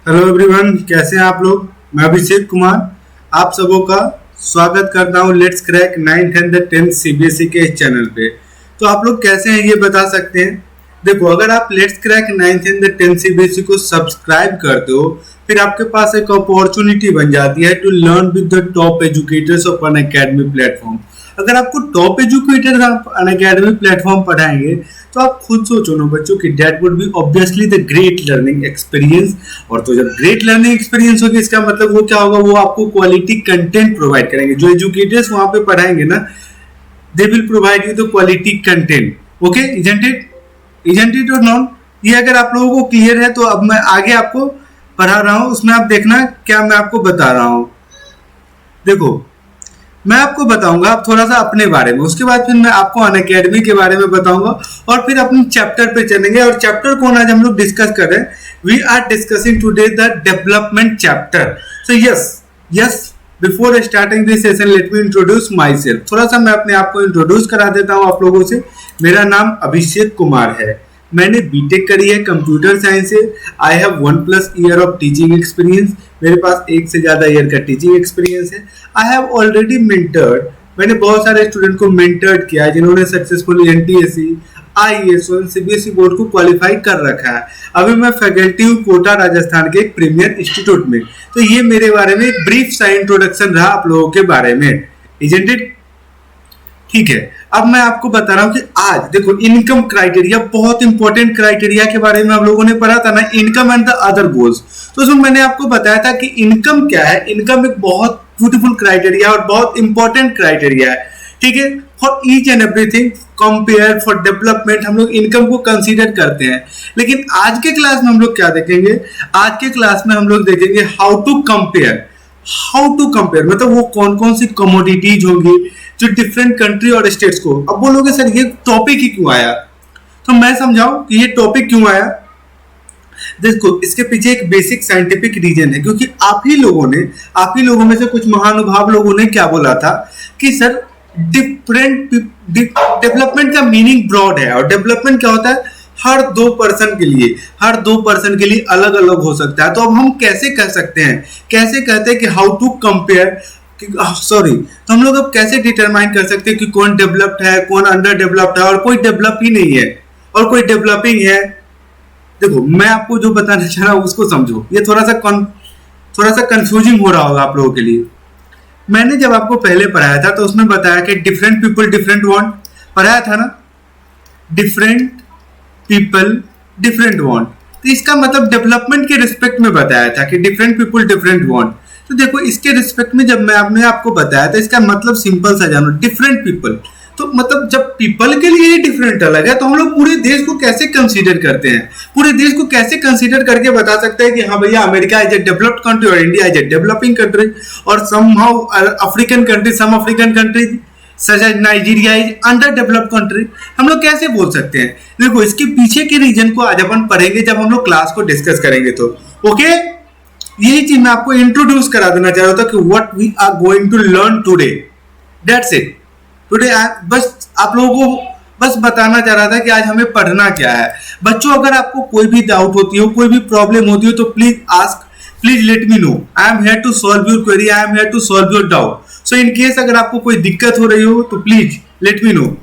Hello everyone, कैसे हैं आप लोग। मैं अभिषेक कुमार आप सबों का स्वागत करता हूं let's crack 9th and 10th CBSE के इस चैनल पे। तो आप लोग कैसे हैं ये बता सकते हैं। देखो, अगर आप let's crack 9th and 10th CBSE को सब्सक्राइब करते हो, फिर आपके पास एक अपॉर्चुनिटी बन जाती है to learn with the top educators of Unacademy platform. अगर आपको टॉप एजुकेटर आप अन अकेडमी प्लेटफॉर्म पढ़ाएंगे तो आप खुद सोचो ना बच्चों कि that would be obviously the great learning experience. और तो जब ग्रेट लर्निंग एक्सपीरियंस होगी, इसका मतलब वो क्या होगा, वो आपको क्वालिटी कंटेंट प्रोवाइड करेंगे। जो एजुकेटर्स वहां पे पढ़ाएंगे ना, they will provide you the quality content. Okay, isn't it और नॉट। ये अगर आप लोगों को क्लियर है तो अब मैं आगे आपको पढ़ा रहा हूं, उसमें आप देखना क्या मैं आपको बता रहा हूं। देखो, मैं आपको बताऊंगा आप थोड़ा सा अपने बारे में, उसके बाद फिर मैं आपको अनअकैडमी के बारे में बताऊंगा और फिर अपने चैप्टर पे चलेंगे। और चैप्टर कौन आज हम लोग डिस्कस कर रहे हैं, we are discussing today the development chapter. So yes before starting this session let me introduce myself. थोड़ा सा मैं अपने आप को इंट्रोड्यूस करा देता हूँ आप लोगों से। मेरा नाम अभिषेक कुमार है, मैंने बीटेक करी है कंप्यूटर साइंस से। I have 1+ year of teaching experience, मेरे पास एक से ज्यादा ईयर का टीचिंग एक्सपीरियंस है। आई हैव ऑलरेडी मेंटर्ड, मैंने बहुत सारे स्टूडेंट को मेंटर्ड किया है जिन्होंने सक्सेसफुली एनटीएससी, आईएएस और सीबीएसई बोर्ड को क्वालिफाई कर रखा है। अभी मैं फैकल्टी हूँ कोटा राजस्थान के एक प्रीमियर इंस्टीट्यूट में। तो ये मेरे बारे में एक ब्रीफ सा इंट्रोडक्शन रहा आप लोगों के बारे में, इजंट इट। ठीक है, अब मैं आपको बता रहा हूं कि आज देखो इनकम क्राइटेरिया, बहुत इंपॉर्टेंट क्राइटेरिया के बारे में हम लोगों ने पढ़ा था ना, income and the other goals. तो उसमें मैंने आपको बताया था कि इनकम क्या है। इनकम एक बहुत ब्यूटीफुल क्राइटेरिया और बहुत इंपॉर्टेंट क्राइटेरिया है। ठीक है, for each and everything compare for development हम लोग इनकम को कंसीडर करते हैं। लेकिन आज के क्लास में हम लोग क्या देखेंगे, आज के क्लास में हम लोग देखेंगे हाउ टू कंपेयर मतलब वो कौन कौन सी कमोडिटीज होंगी जो डिफरेंट कंट्री और स्टेट्स को। अब बोलोगे सर ये टॉपिक ही क्यों आया, तो मैं समझाऊं कि ये टॉपिक क्यों आया। देखो, इसके पीछे एक बेसिक साइंटिफिक रीजन है, क्योंकि आप ही लोगों में से कुछ महानुभाव लोगों ने क्या बोला था कि सर डिफरेंट डेवलपमेंट का मीनिंग ब्रॉड है। और डेवलपमेंट क्या होता है, हर दो पर्सन के लिए अलग अलग हो सकता है। तो अब हम कैसे कह सकते हैं, कैसे कहते हैं कि हाउ टू कंपेयर, तो हम लोग अब कैसे डिटरमाइन कर सकते हैं कि कौन डेवलप्ड है, कौन अंडर डेवलप्ड है और कोई डेवलप ही नहीं है और कोई डेवलपिंग है। देखो, मैं आपको जो बताना चाह रहा हूं उसको समझो। ये थोड़ा सा कंफ्यूजिंग हो रहा होगा आप लोगों के लिए। मैंने जब आपको पहले पढ़ाया था तो उसमें बताया कि डिफरेंट पीपल डिफरेंट वांट, पढ़ाया था ना, डिफरेंट पीपल डिफरेंट वांट। तो इसका मतलब डेवलपमेंट के रिस्पेक्ट में बताया था कि डिफरेंट पीपल डिफरेंट वांट। तो देखो, इसके रिस्पेक्ट में जब मैं आपको बताया था, इसका मतलब सिंपल सा जानो, डिफरेंट पीपल। तो मतलब जब पीपल के लिए डिफरेंट अलग है तो हम लोग पूरे देश को कैसे कंसीडर करते हैं, पूरे देश को कैसे कंसीडर करके बता सकते हैं कि हाँ भैया America is a developed country और India is a developing country और somehow African country such as Nigeria is under developed country. हम लोग कैसे बोल सकते हैं। देखो, इसके पीछे के रीजन को आज अपन पढ़ेंगे जब हम लोग क्लास को डिस्कस करेंगे। तो ओके, यही चीज मैं आपको इंट्रोड्यूस करा देना चाह रहा था कि what we are going to learn today, that's it. Today बस आप लोगों को बस बताना चाह रहा था कि आज हमें पढ़ना क्या है। बच्चों, अगर आपको कोई भी डाउट होती हो, कोई भी प्रॉब्लम होती हो तो please let me know. I am here to solve your query, I am here to solve your doubt. So in case अगर आपको कोई दिक्कत हो रही हो तो प्लीज लेट मी नो।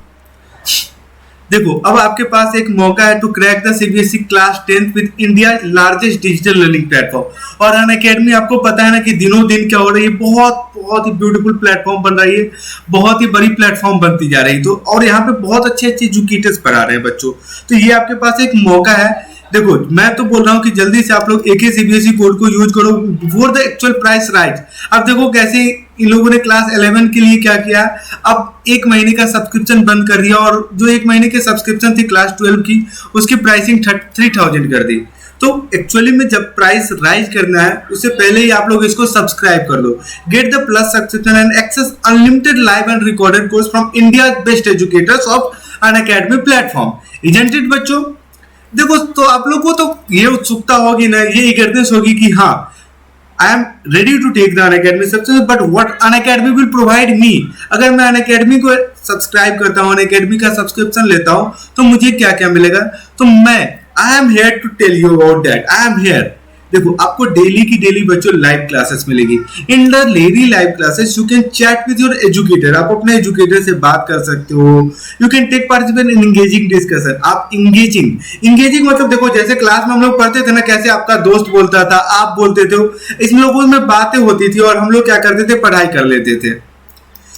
देखो, अब आपके पास एक मौका है to crack the CBSE class 10th with India largest digital learning platform. और अनअकैडमी आपको पता है ना कि दिनों दिन क्या हो रही है, बहुत ही ब्यूटीफुल प्लेटफॉर्म बन रही है, बहुत ही बड़ी प्लेटफॉर्म बनती जा रही है। तो और यहाँ पे बहुत अच्छे एजुकेटर्स पढ़ा रहे हैं बच्चों। तो ये आपके पास एक मौका है। देखो, मैं तो बोल रहा हूँ कि जल्दी से आप लोग एक ही सीबीएसई कोड को यूज करो before the actual price rise. अब देखो कैसे इन लोगों ने क्लास 11 के लिए क्या किया, अब 1 महीने का सब्सक्रिप्शन बंद कर दिया और जो 1 महीने की सब्सक्रिप्शन थी क्लास 12 की, उसकी प्राइसिंग 3000 कर दी। तो एक्चुअली में जब प्राइस राइज करना है उससे पहले ही आप लोग इसको सब्सक्राइब कर लो। Get the plus subscription and access unlimited live and recorded course from India best educators of Unacademy platform, isn't it बच्चों। देखो, तो आप लोग को तो ये उत्सुकता होगी ना, ये ईगरनेस होगी कि हाँ I am ready to take the Unacademy subscription, but what Unacademy will provide me. अगर मैं अनअकैडमी को सब्सक्राइब करता हूँ, अनअकैडमी का सब्सक्रिप्शन लेता हूँ तो मुझे क्या क्या मिलेगा। तो मैं I am here to tell you about that. I am here देखो आपको डेली की डेली बच्चों लाइव क्लासेस मिलेगी। In the daily live classes you can chat with your educator, आप अपने एजुकेटर से बात कर सकते हो। You can take participate in engaging discussion. आप एंगेजिंग मतलब देखो जैसे क्लास में हम लोग पढ़ते थे ना, कैसे आपका दोस्त बोलता था, आप बोलते थे, इसमें लोगों में बातें होती थी और हम लोग क्या करते थे, पढ़ाई कर लेते थे।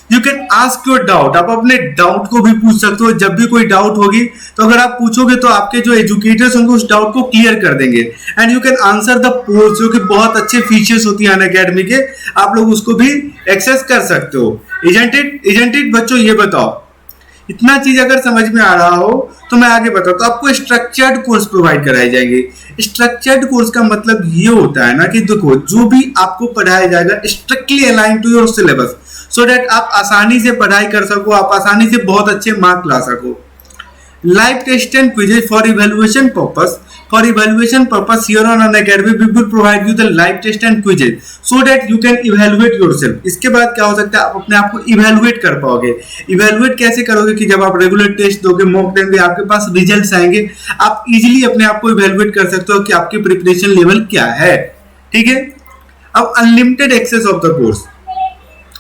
You can ask your doubt, आप अपने डाउट को भी पूछ सकते हो। जब भी कोई डाउट होगी तो अगर आप पूछोगे तो आपके जो एजुकेटर्स होंगे उस डाउट को क्लियर कर देंगे। And you can answer the polls, जो कि बहुत अच्छे फीचर्स होती है अनअकैडमी के, आप लोग उसको भी एक्सेस कर सकते हो। इजंट इट बच्चों, ये बताओ इतना चीज अगर समझ में आ रहा हो तो मैं आगे बताऊं। तो आपको स्ट्रक्चर्ड कोर्स प्रोवाइड कराए जाएंगे। स्ट्रक्चर्ड कोर्स का मतलब ये होता है ना कि देखो जो भी आपको पढ़ाया जाएगा strictly align to your syllabus, so that आप आसानी से पढ़ाई कर सको, आप आसानी से बहुत अच्छे मार्क ला सको। Live test and quizzes for evaluation purpose, here on Unacademy we will provide you the live test and quizzes so that you can evaluate yourself। इसके बाद क्या हो सकता है, आप अपने आप को इवेलुएट कर पाओगे। इवेलुएट कैसे करोगे कि जब आप रेगुलर टेस्ट दोगे, मॉक देंगे, आपके पास रिजल्ट्स आएंगे, आप इजीली अपने आप को इवेलुएट कर सकते हो कि आपकी प्रिपरेशन लेवल क्या है। ठीक है। अब unlimited access of the course.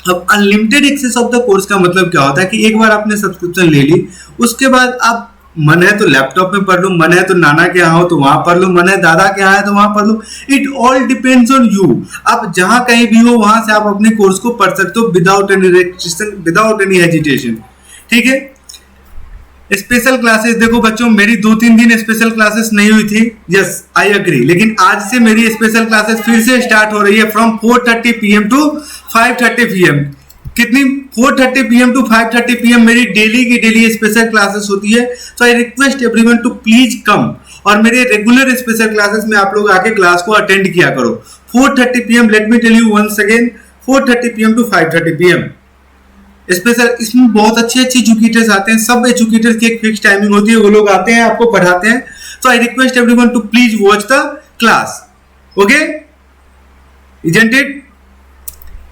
अब unlimited access of the course का मतलब क्या होता है कि एक बार आपने सब्सक्रिप्शन ले ली, उसके बाद आप मन है तो लैपटॉप में पढ़ लो, मन है तो नाना के यहाँ हो तो वहां पढ़ लो, मन है दादा के यहाँ है तो वहां पढ़ लो। It all depends on you. आप जहां कहीं भी हो वहां से आप अपने कोर्स को पढ़ सकते हो without any restriction, without any hesitation. ठीक है। स्पेशल क्लासेस, देखो बच्चों मेरी 2-3 दिन स्पेशल क्लासेस नहीं हुई थी, यस आई एग्री, लेकिन आज से मेरी स्पेशल क्लासेस फिर से स्टार्ट हो रही है फ्रॉम 4:30 PM टू 5:30 PM। कितनी? 4:30 PM टू 5:30 PM मेरी डेली की डेली स्पेशल क्लासेस होती है। So I request everyone to please come, और मेरे रेगुलर स्पेशल क्लासेस में आप लोग आके क्लास को अटेंड किया करो। 4:30 PM, let me tell you once again, 4:30 PM to 5:30 PM special. इसमें बहुत अच्छे एजुकेटर्स आते हैं, सब एजुकेटर्स की एक फिक्स टाइमिंग होती है, वो लोग आते हैं आपको पढ़ाते हैं। So I request everyone to please watch the class. Okay, isn't it?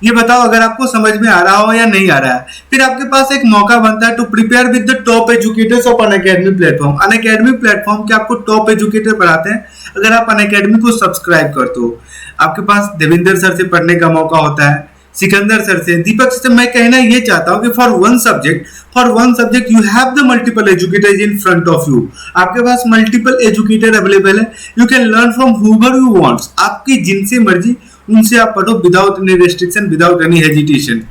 ये बताओ अगर आपको समझ में आ रहा हो या नहीं आ रहा है। फिर आपके पास एक मौका बनता है to prepare with the top educators of Unacademy platform. Unacademy platform के आपको टॉप एजुकेटर पढ़ाते हैं अगर आप अनअकैडमी को सब्सक्राइब करते हो। आपके पास देवेंद्र सर से पढ़ने का मौका होता है, सिकंदर सर से, दीपक से। मैं कहना ये चाहता हूं कि for one subject you have the multiple educators in front of you. आपके पास मल्टीपल एजुकेटर अवेलेबल है। You can learn from whoever you wants. आपकी जिनसे मर्जी उनसे आप पढ़ो without any restriction, without any hesitation.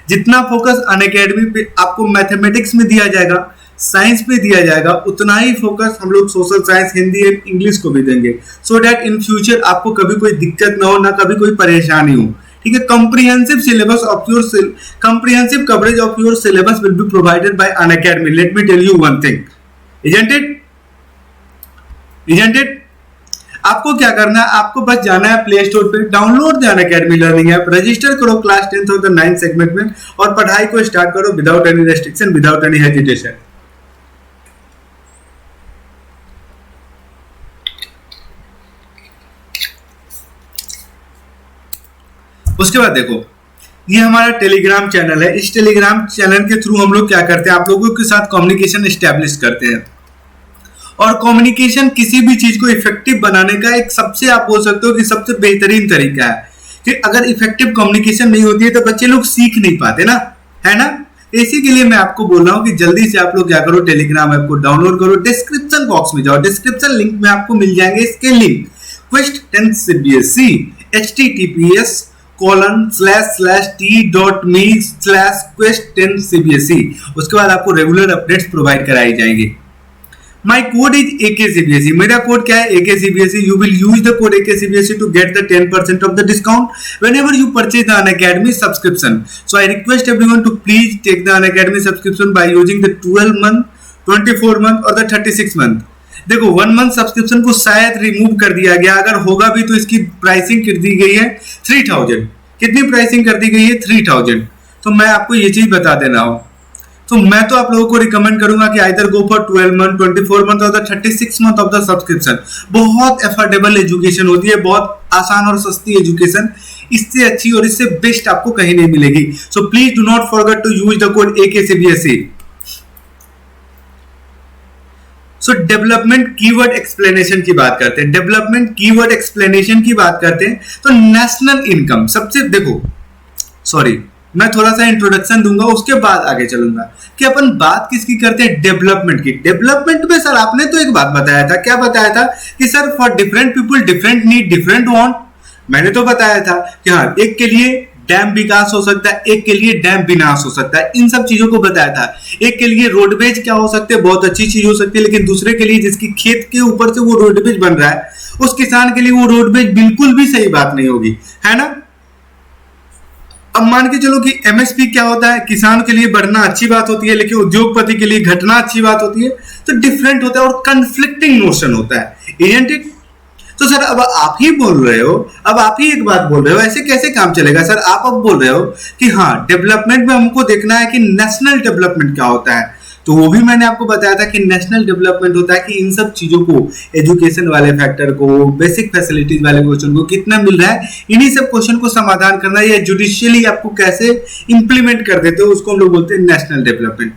जितना फोकस अनअकैडमी पे आपको मैथमेटिक्स में दिया जाएगा, साइंस पे दिया जाएगा, उतना ही फोकस हम लोग social science, Hindi and English को भी देंगे, सो दैट इन फ्यूचर आपको कभी कोई दिक्कत ना हो, ना कभी कोई परेशानी हो। ठीक है। comprehensive coverage of your syllabus will be provided by Unacademy। Let me tell you one thing, isn't it? आपको क्या करना है, आपको बस जाना है प्ले स्टोर पे, download the Unacademy learning app, register करो क्लास 10th और द 9th सेगमेंट में, और पढ़ाई को स्टार्ट करो without any restriction, without any hesitation. उसके बाद देखो, ये हमारा टेलीग्राम चैनल है। इस टेलीग्राम चैनल के थ्रू हम लोग क्या करते हैं, आप लोगों के साथ कम्युनिकेशन एस्टेब्लिश करते हैं। और कम्युनिकेशन किसी भी चीज को इफेक्टिव बनाने का एक सबसे, आप बोल सकते हो कि सबसे बेहतरीन तरीका है। कि अगर इफेक्टिव कम्युनिकेशन नहीं होती है तो बच्चे लोग सीख नहीं पाते ना, है ना। इसी के लिए मैं आपको बोल रहा हूँ कि जल्दी से आप लोग क्या करो, टेलीग्राम ऐप को डाउनलोड करो। डिस्क्रिप्शन बॉक्स में जाओ, डिस्क्रिप्शन लिंक में आपको मिल जाएंगे इसके लिंक। Quest 10 CBSE https://t.me/quest10cbse। उसके बाद आपको रेगुलर अपडेट्स प्रोवाइड कराई जाएंगी। My code is AKCBSE। मेरा कोड क्या है? AKCBSE। You will use the code AKCBSE to get the 10% of the discount whenever you purchase the Unacademy subscription। So I request everyone to please take the Unacademy subscription by using the 12 month, 24 month और the 36 month। देखो 1 month subscription को शायद remove कर दिया गया, अगर होगा भी तो इसकी प्राइसिंग कर दी गई है 3000। कितनी प्राइसिंग कर दी गई है? 3000। तो मैं आपको ये चीज बता देना हूं। तो मैं तो आप लोगों को रिकमेंड करूंगा कि either go for 12 month, 24 month और the 36 month of the subscription. बहुत अफोर्डेबल एजुकेशन होती है, बहुत आसान और सस्ती एजुकेशन। इससे अच्छी और इससे बेस्ट आपको कहीं नहीं मिलेगी। So please do not forget to use the code AKCBSE। So development keyword explanation की बात करते हैं, डेवलपमेंट कीवर्ड एक्सप्लेनेशन की बात करते हैं तो नेशनल इनकम सबसे, देखो सॉरी मैं थोड़ा सा इंट्रोडक्शन दूंगा उसके बाद आगे चलूंगा कि अपन बात किसकी करते हैं, डेवलपमेंट की। डेवलपमेंट में सर आपने तो एक बात बताया था, क्या बताया था कि sir for different people different need different want. मैंने तो बताया था कि हाँ एक के लिए डैम विकास हो सकता है, एक के लिए डैम विनाश हो सकता है, इन सब चीजों को बताया था। एक के लिए रोडवेज क्या हो सकते हैं, बहुत अच्छी चीज हो सकती है, लेकिन दूसरे के लिए जिसकी खेत के ऊपर से वो रोडवेज बन रहा है उस किसान के लिए वो रोडवेज बिल्कुल भी सही बात नहीं होगी, है ना। अब मान के चलो कि एमएसपी क्या होता है, किसान के लिए बढ़ना अच्छी बात होती है लेकिन उद्योगपति के लिए घटना अच्छी बात होती है, तो डिफरेंट होता है और कंफ्लिक्टिंग नोशन होता है, इजंट इट। तो सर अब आप ही बोल रहे हो, अब आप ही एक बात बोल रहे हो, ऐसे कैसे काम चलेगा सर। आप अब बोल रहे हो कि हाँ डेवलपमेंट में हमको देखना है कि नेशनल डेवलपमेंट क्या होता है, तो वो भी मैंने आपको बताया था कि नेशनल डेवलपमेंट होता है कि इन सब चीजों को, एजुकेशन वाले फैक्टर को, बेसिक फैसिलिटीज वाले क्वेश्चन को कितना मिल रहा है, इन्हीं सब क्वेश्चन को समाधान करना या जुडिशियली आपको कैसे इंप्लीमेंट कर देते हो उसको हम लोग बोलते हैं नेशनल डेवलपमेंट।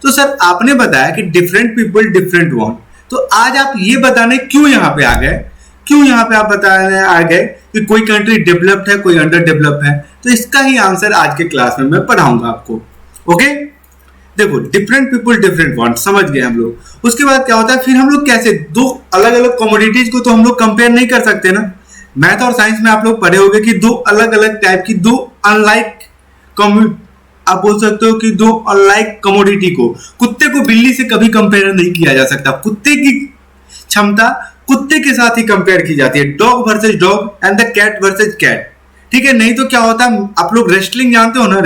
तो सर आपने बताया कि डिफरेंट पीपल डिफरेंट वांट, तो आज आप ये बताने क्यों यहाँ पे आ गए, क्यों यहाँ पे आप बताने आ गए कि कोई कंट्री डेवलप्ड है कोई अंडर डेवलप्ड है, तो इसका ही आंसर आज के क्लास में मैं पढ़ाऊंगा आपको। ओके देखो डिफरेंट पीपल डिफरेंट वांट समझ गए हम लोग। उसके बाद क्या होता है, फिर हम लोग कैसे दो अलग अलग कमोडिटीज को तो हम लोग कंपेयर नहीं कर सकते ना। मैथ और साइंस में आप लोग पढ़े होंगे कि दो अलग अलग टाइप की, दो अनलाइक, आप बोल सकते हो कि दो अनलाइक कमोडिटी को, कुत्ते को बिल्ली से कभी कंपेयर नहीं किया जा सकता, कुत्ते की क्षमता कुत्ते के साथ ही कंपेयर की जाती है, dog versus dog and the cat versus cat, ठीक है। नहीं तो क्या होता है, आप लोग रेसलिंग जानते हो ना,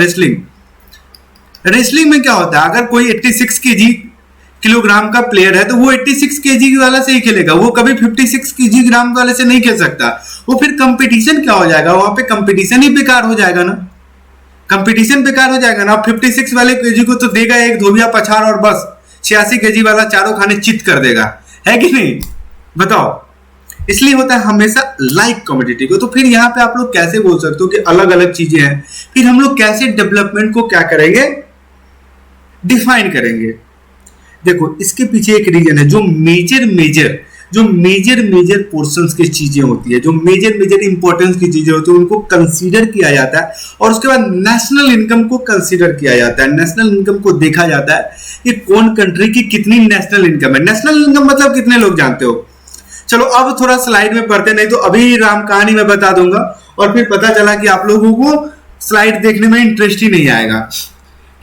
रेसलिंग में क्या होता है, अगर कोई 86 किलोग्राम का प्लेयर है तो वो 86 केजी वाला से ही खेलेगा, वो कभी 56 किलोग्राम वाले से नहीं खेल सकता। वो फिर कंपटीशन क्या हो जाएगा, वहां पे कंपटीशन ही बेकार हो जाएगा ना, कंपटीशन बेकार हो जाएगा ना। 56 वाले केजी को तो देगा एक धोबिया पछाड़ और बस 86 केजी वाला चारों खाने चित कर देगा, है कि नहीं, बताओ। इसलिए होता है हमेशा लाइक कमोडिटी को। तो फिर यहाँ पे आप लोग कैसे बोल सकते हो कि अलग अलग चीजें हैं, फिर हम लोग कैसे डेवलपमेंट को क्या करेंगे, डिफाइन करेंगे। देखो इसके पीछे एक रीजन है, जो मेजर पोर्शंस की चीजें होती है, जो मेजर इंपॉर्टेंस की चीजें होती है उनको कंसीडर किया जाता है, और उसके बाद नेशनल इनकम को कंसीडर किया जाता है। नेशनल इनकम को देखा जाता है कि कौन कंट्री की कितनी नेशनल इनकम है। नेशनल इनकम मतलब कितने लोग जानते हो। चलो अब थोड़ा स्लाइड में पढ़ते, नहीं तो अभी राम कहानी में बता दूंगा और फिर पता चला कि आप लोगों को स्लाइड देखने में इंटरेस्ट ही नहीं आएगा,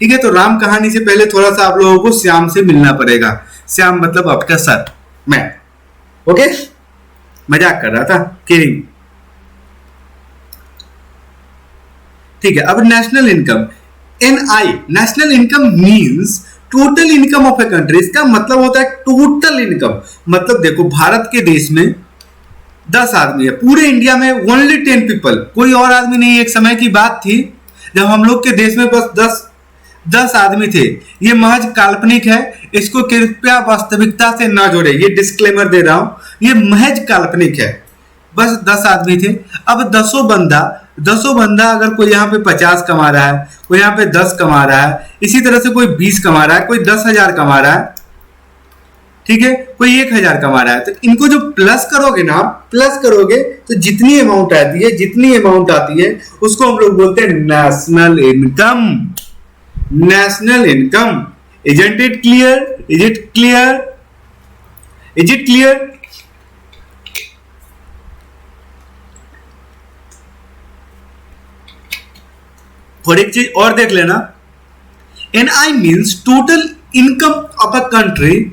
ठीक है। तो राम कहानी से पहले थोड़ा सा आप लोगों को श्याम से मिलना पड़ेगा। श्याम मतलब आपका सर, मैं, ओके, मजाक कर रहा था, किडिंग, ठीक है। अब national income, NI, national income means total income of a country. इसका मतलब होता है टोटल इनकम। मतलब देखो भारत के देश में 10 आदमी है, पूरे इंडिया में ओनली 10 पीपल, कोई और आदमी नहीं। एक समय की बात थी जब हम लोग के देश में बस 10 आदमी थे। ये महज काल्पनिक है, इसको कृपया वास्तविकता से ना जोड़े, ये डिस्क्लेमर दे रहा हूं, ये महज काल्पनिक है। बस 10 आदमी थे। अब 10 बंदा अगर कोई यहाँ पे 50 कमा रहा है, कोई यहाँ पे 10 कमा रहा है, इसी तरह से कोई 20 कमा रहा है, कोई 10,000 कमा रहा है, ठीक है, कोई 1,000 कमा रहा है, तो इनको जो प्लस करोगे ना, प्लस करोगे तो जितनी अमाउंट आती है उसको हम लोग बोलते हैं national income. National income, isn't it clear? Is it clear? और एक चीज और देख लेना, NI means total income of a country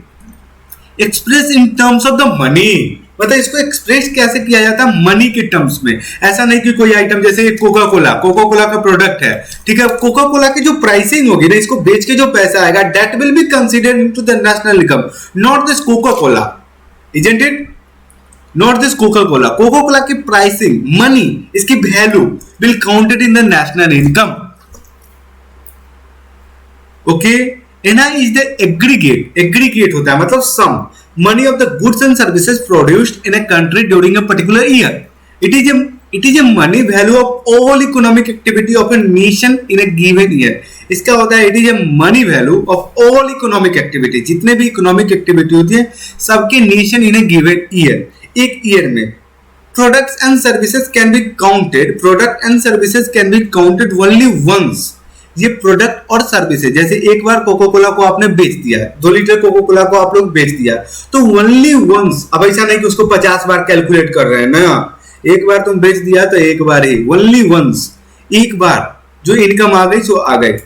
expressed in terms of the money। मतलब इसको एक्सप्रेस कैसे किया जाता है, मनी के टर्म्स में। ऐसा नहीं कि कोई आइटम जैसे कोका कोला का प्रोडक्ट है, ठीक है, कोका कोला की जो प्राइसिंग होगी ना, इसको बेच के जो पैसा आएगा, that will be considered into the national income, not this Coca Cola, isn't it, not this Coca Cola की प्राइसिंग, मनी, इसकी value will counted in the national income. Okay, NI is the aggregate होता है, मतलब सम money of the goods and services produced in a country during a particular year. It is a it is a money value of all economic activity of a nation in a given year. इसका होता है it is a money value of all economic activity, जितने भी economic activity होती है सबके nation in a given year, एक year में। Products and services can be counted, product and services can be counted only once. ये product और services, जैसे एक बार कोको कोला को आपने बेच दिया, 2 लीटर कोको कोला को आप लोग बेच दिया, तो ओनली वंस। अब ऐसा नहीं कि उसको 50 बार कैलकुलेट कर रहे हैं ना, एक बार तुम बेच दिया तो एक बार ही, ओनली वंस, एक बार जो इनकम आ गई सो आ गई।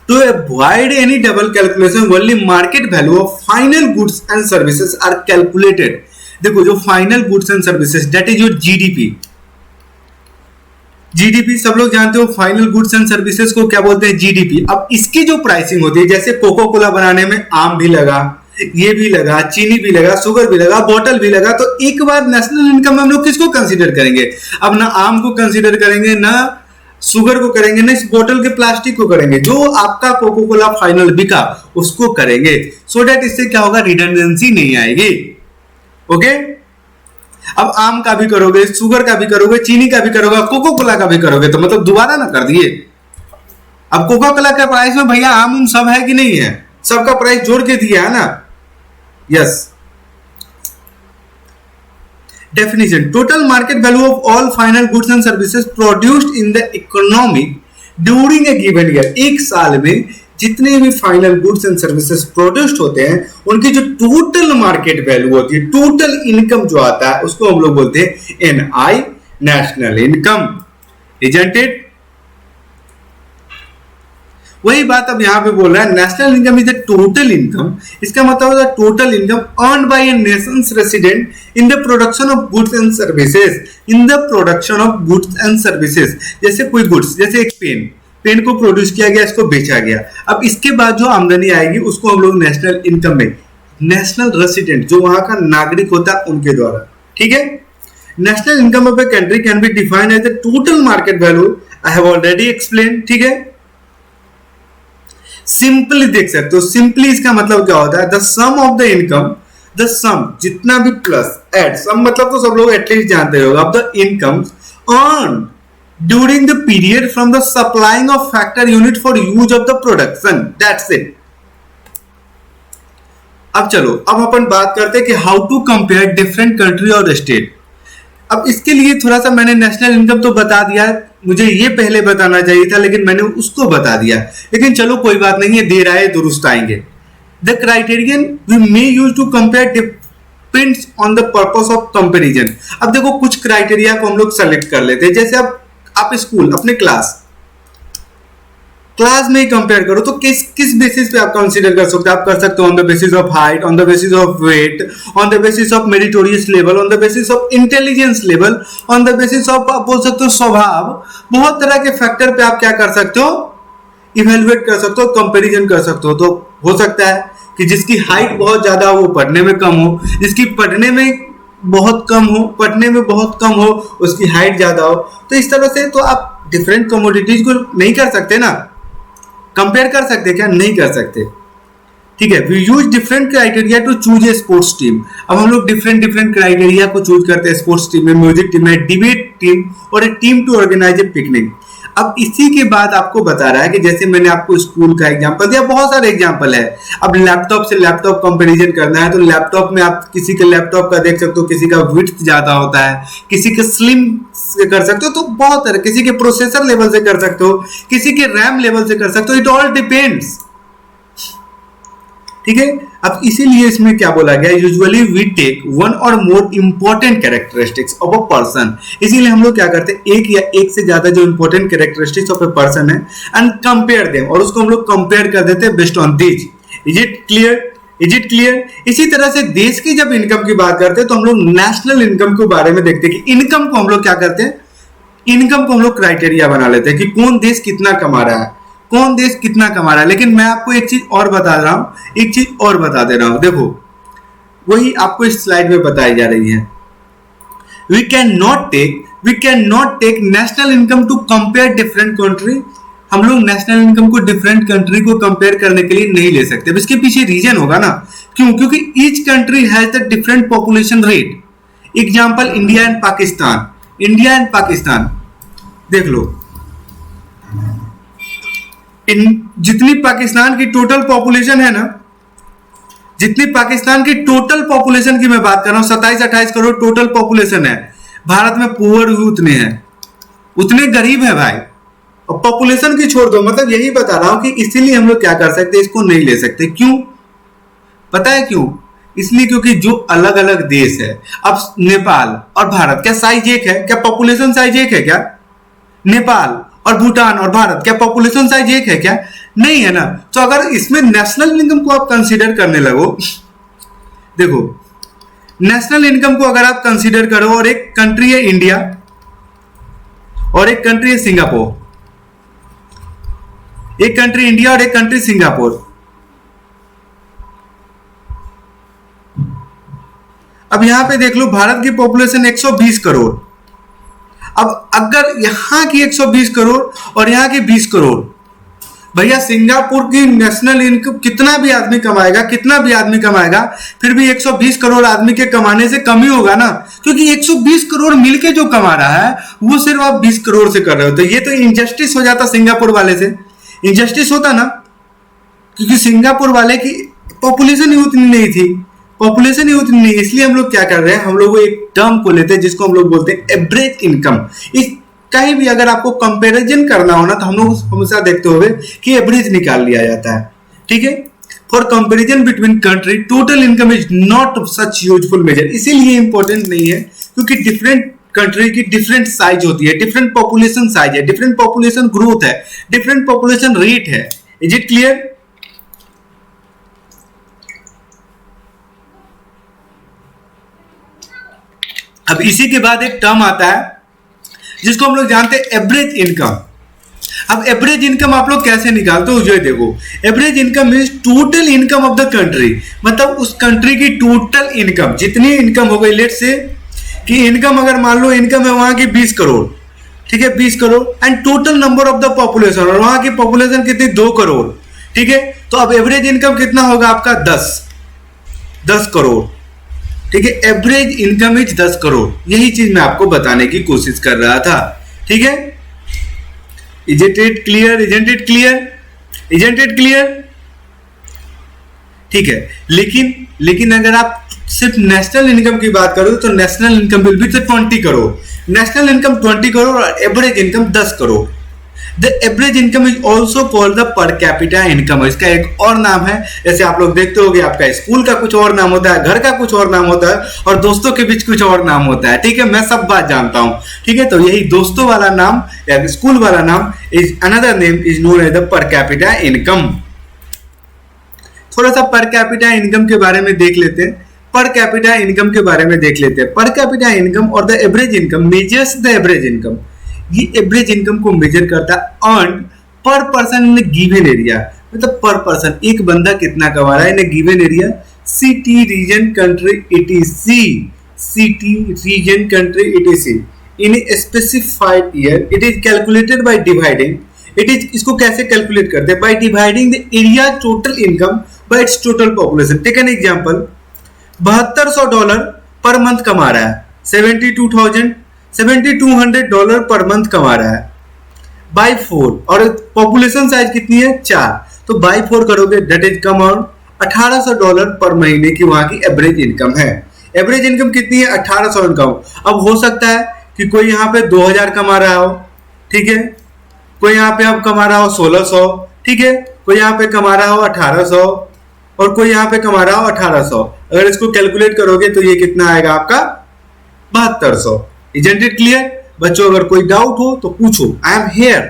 To avoid any double calculation, only market value of final goods and services are calculated. देखो जो final goods and services that is your GDP. GDP सब लोग जानते हो, फाइनल गुड्स एंड सर्विसेज को क्या बोलते हैं, जीडीपी। अब इसकी जो प्राइसिंग होती है, जैसे कोको कोला बनाने में आम भी लगा, ये भी लगा, चीनी भी लगा, शुगर भी लगा, बोतल भी लगा, तो एक बार नेशनल इनकम में हम लोग किसको कंसीडर करेंगे? अब ना आम को कंसीडर करेंगे, ना शुगर को करेंगे, ना इस बोतल के प्लास्टिक को करेंगे, जो आपका कोको कोला फाइनल बिका उसको करेंगे, सो दैट इससे क्या होगा, रिडंडेंसी नहीं आएगी। ओके अब आम का भी करोगे, शुगर का भी करोगे, चीनी का भी करोगे, कोको कोला का भी करोगे, तो मतलब दोबारा ना कर दिए। अब कोको कोला के प्राइस में भैया आम सब है कि नहीं है, सबका प्राइस जोड़ के दिया है ना। Yes, definition, total market value of all final goods and services produced in the economy during a given year। एक साल में जितने भी final goods and services produced होते हैं उनकी जो टोटल मार्केट वैल्यू होती है, टोटल इनकम जो आता है उसको हम लोग बोलते हैं NI, national income, isn't it. वही बात अब यहां पे बोल रहा है, national income is the total income. इसका मतलब होता है total income earned by a nation's resident in the production of goods and services, in the production of goods and services. जैसे कोई गुड्स, जैसे एक पेन को प्रोड्यूस किया गया, इसको बेचा गया, अब इसके बाद जो आमदनी आएगी उसको हम लोग नेशनल इनकम में, नेशनल रेसिडेंट जो वहां का नागरिक होता है उनके द्वारा, ठीक है। National income of a country can be defined as the total market value, I have already explain, ठीक है। सिंपली देख सकते हो, सिंपली इसका मतलब क्या होता है, the sum of the income, the sum जितना भी प्लस एड, सम मतलब तो सब लोग एटलीस्ट जानते होगा, of the incomes earn during the period from the supplying of factor unit for use of the production, that's it. अब चलो, अब अपन बात करते हैं कि how to compare different country और स्टेट। अब इसके लिए थोड़ा सा मैंने नेशनल इनकम तो बता दिया, मुझे ये पहले बताना चाहिए था लेकिन मैंने उसको बता दिया, लेकिन चलो कोई बात नहीं है, देर आए दुरुस्त आएंगे। The criterion we may use to compare depends on the purpose of comparison. अब देखो कुछ क्राइटेरिया को हम लोग सेलेक्ट कर लेते हैं, जैसे अब आप स्कूल, अपने क्लास में ही कंपेयर करो तो किस बेसिस पे आप कंसीडर कर सकते हो? आप कर सकते हो on the basis of height, on the basis of weight, on the basis of meritorious level, on the basis of intelligence level, on the basis of आप बोल सकते हो स्वभाव। बहुत तरह के फैक्टर पे आप क्या कर सकते हो, इवेलुएट कर सकते हो, कंपैरिजन कर सकते हो। तो हो सकता है कि जिसकी हाइट बहुत ज्यादा हो वो पढ़ने में कम हो, जिसकी पढ़ने में बहुत कम हो, पढ़ने में बहुत कम हो, उसकी हाइट ज्यादा हो। तो इस तरह से तो आप डिफरेंट कमोडिटीज को नहीं कर सकते ना, कंपेयर कर सकते क्या? नहीं कर सकते, ठीक है। We use different criteria to choose a sports team. अब हम लोग डिफरेंट क्राइटेरिया को चूज करते हैं, स्पोर्ट्स टीम में, म्यूजिक टीम में, डिबेट टीम और a team to organise a picnic. अब इसी के बाद आपको बता रहा है कि जैसे मैंने आपको स्कूल का एग्जांपल दिया, बहुत सारे एग्जांपल है। अब लैपटॉप से लैपटॉप कंपैरिजन करना है तो लैपटॉप में आप किसी के लैपटॉप का देख सकते हो, किसी का विड्थ ज्यादा होता है, किसी के स्लिम से कर सकते हो, तो बहुत तरह, किसी के प्रोसेसर लेवल से कर सकते हो, किसी के रैम लेवल से कर सकते हो, इट ऑल डिपेंड्स, ठीक है। अब इसीलिए इसमें क्या बोला गया, यूजुअली वी टेक वन और more important characteristics of a person. इसीलिए हम लोग क्या करते हैं, एक या एक से ज्यादा जो important characteristics of a person है एंड कंपेयर देम, और उसको हम लोग कंपेयर कर देते हैं based on this. Is it clear? Is it clear? इसी तरह से देश की जब इनकम की बात करते हैं तो हम लोग नेशनल इनकम के बारे में देखते हैं कि इनकम को हम लोग क्या करते हैं, इनकम को हम लोग क्राइटेरिया बना लेते हैं कि कौन देश कितना कमा रहा है, कौन देश कितना कमा रहा है। लेकिन मैं आपको एक चीज और बता रहा हूं, एक चीज और बता दे रहा हूं, देखो वही आपको इस स्लाइड में बताई जा रही है। We can not take national income to compare different country. हम लोग नेशनल इनकम को डिफरेंट कंट्री को कंपेयर करने के लिए नहीं ले सकते। इसके पीछे रीजन होगा ना, क्यों? क्योंकि each country has the different population rate, example India and Pakistan, India and Pakistan देख लो। जितनी पाकिस्तान की टोटल पॉपुलेशन है ना, जितनी पाकिस्तान की टोटल पॉपुलेशन की मैं बात कर रहा हूं, 27-28 करोड़ टोटल पॉपुलेशन है। भारत में पुअर भी उतने हैं, उतने गरीब है भाई। और पॉपुलेशन की छोड़ दो, मतलब यही बता रहा हूं कि इसीलिए हम लोग क्या कर सकते, इसको नहीं ले सकते। क्यों पता है क्यों? इसलिए क्योंकि जो अलग अलग देश है, अब नेपाल और भारत क्या साइज एक है? क्या पॉपुलेशन साइज एक है क्या? नेपाल और भूटान और भारत क्या पॉपुलेशन साइज एक है क्या? नहीं है ना। तो अगर इसमें नेशनल इनकम को आप कंसीडर करने लगो, देखो नेशनल इनकम को अगर आप कंसीडर करो, और एक कंट्री है इंडिया और एक कंट्री है सिंगापुर, एक कंट्री इंडिया और एक कंट्री सिंगापुर। अब यहां पे देख लो, भारत की पॉपुलेशन 120 करोड़। अब अगर यहां की 120 करोड़ और यहां की 20 करोड़, भैया सिंगापुर की नेशनल इनकम कितना भी आदमी कमाएगा, कितना भी आदमी कमाएगा, फिर भी 120 करोड़ आदमी के कमाने से कम ही होगा ना, क्योंकि 120 करोड़ मिलके जो कमा रहा है वो सिर्फ आप 20 करोड़ से कर रहे हो। तो ये तो इनजस्टिस हो जाता, सिंगापुर वाले से इनजस्टिस होता ना, क्योंकि सिंगापुर वाले की पॉपुलेशन ही उतनी नहीं थी, पॉपुलेशन ही उतनी नहीं। इसलिए हम लोग क्या कर रहे हैं, हम लोग एक टर्म को लेते हैं जिसको हम लोग बोलते हैं एवरेज इनकम। इस कहीं भी अगर आपको कंपैरिजन करना हो ना, तो हम लोग हमेशा देखते हुए कि एवरेज निकाल लिया जाता है, ठीक है। For comparison between country total income is not such useful measure. इसीलिए इंपॉर्टेंट नहीं है, क्योंकि डिफरेंट कंट्री की डिफरेंट साइज होती है, डिफरेंट पॉपुलेशन साइज है, डिफरेंट पॉपुलेशन ग्रोथ है, डिफरेंट पॉपुलेशन रेट है। Is it clear? अब इसी के बाद एक टर्म आता है जिसको हम लोग जानते हैं एवरेज इनकम। अब एवरेज इनकम आप लोग कैसे निकालते हो, जो देखो, average income means total income of the country, मतलब उस कंट्री की टोटल इनकम, जितनी इनकम हो गई, लेट से कि इनकम अगर मान लो इनकम है वहां की 20 करोड़, ठीक है, 20 crore, and total number of the population, और वहां की पॉपुलेशन कितनी, 2 करोड़, ठीक है। तो अब एवरेज इनकम कितना होगा आपका, 10 करोड़, ठीक है। Average income is 10 crore. यही चीज मैं आपको बताने की कोशिश कर रहा था, ठीक है। Isn't it clear? Isn't it clear? Isn't it clear? ठीक है। लेकिन अगर आप सिर्फ नेशनल इनकम की बात करो तो national income will be 20 crore. National income 20 crore और average income 10 crore. The average income is also called the per capita income. इसका एक और नाम है, जैसे आप लोग देखते होंगे, आपका स्कूल का कुछ और नाम होता है, घर का कुछ और नाम होता है, और दोस्तों के बीच कुछ और नाम होता है, ठीक है। मैं सब बात जानता हूं, ठीक है। तो यही दोस्तों वाला नाम या स्कूल वाला नाम is another name is known as the per capita income. थोड़ा सा पर कैपिटा इनकम के बारे में देख लेते हैं। पर कैपिटा इनकम के बारे में देख लेते हैं। पर कैपिटा इनकम और the average income measures the average income. ये एवरेज इनकम को मेजर करता है अर्न पर पर्सन इन गिवन एरिया, मतलब पर पर्सन एक बंदा कितना कमा रहा है in given area, city region country etc, city region country etc in a specified year. It is calculated by dividing, it is, इसको कैसे कैलकुलेट करते हैं, by dividing the area total income by its total population. Take an example, $7200 per month कमा रहा है, 7200 per month कमा रहा है, बाई 4, और पॉपुलेशन साइज कितनी है, 4, तो बाई 4 करोगे, दैट इज कम ऑन $1800 पर महीने की वहां की एवरेज इनकम है। एवरेज इनकम कितनी है, 1800 इनकम। अब हो सकता है कि कोई यहाँ पे 2000 कमा रहा हो, ठीक है, कोई यहाँ पे अब कमा रहा हो 1600, ठीक है, कोई यहाँ पे कमा रहा हो 1800, और कोई यहाँ पे कमा रहा हो 1800। अगर इसको कैलकुलेट करोगे तो ये कितना आएगा आपका, 7200। Isn't it clear? बच्चों अगर कोई डाउट हो तो पूछो, आई एम हियर।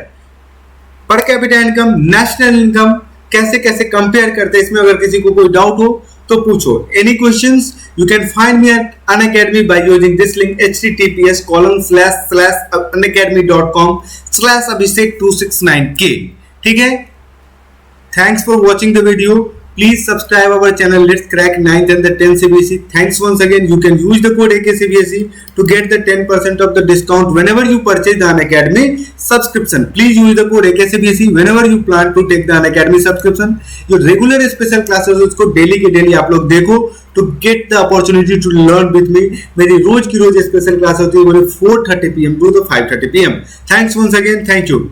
पर कैपिटा इनकम, नेशनल इनकम कैसे कैसे कंपेयर करते हैं, इसमें अगर किसी को कोई डाउट हो तो पूछो। Any questions you can find me at Unacademy by using this link https://unacademy.com/abhishek269k। ठीक है, thanks for watching the video. Please subscribe our channel. Let's crack 9th and the 10th CBSE. Thanks once again. You can use the code AKCBSE to get the 10% of the discount whenever you purchase the Unacademy subscription. Please use the code AKCBSE whenever you plan to take the Unacademy subscription. Your regular special classes उसको daily के daily आप लोग देखो to get the opportunity to learn with me. मेरी रोज की रोज special class होती है 4:30 PM to 5:30 PM. Thanks once again. Thank you.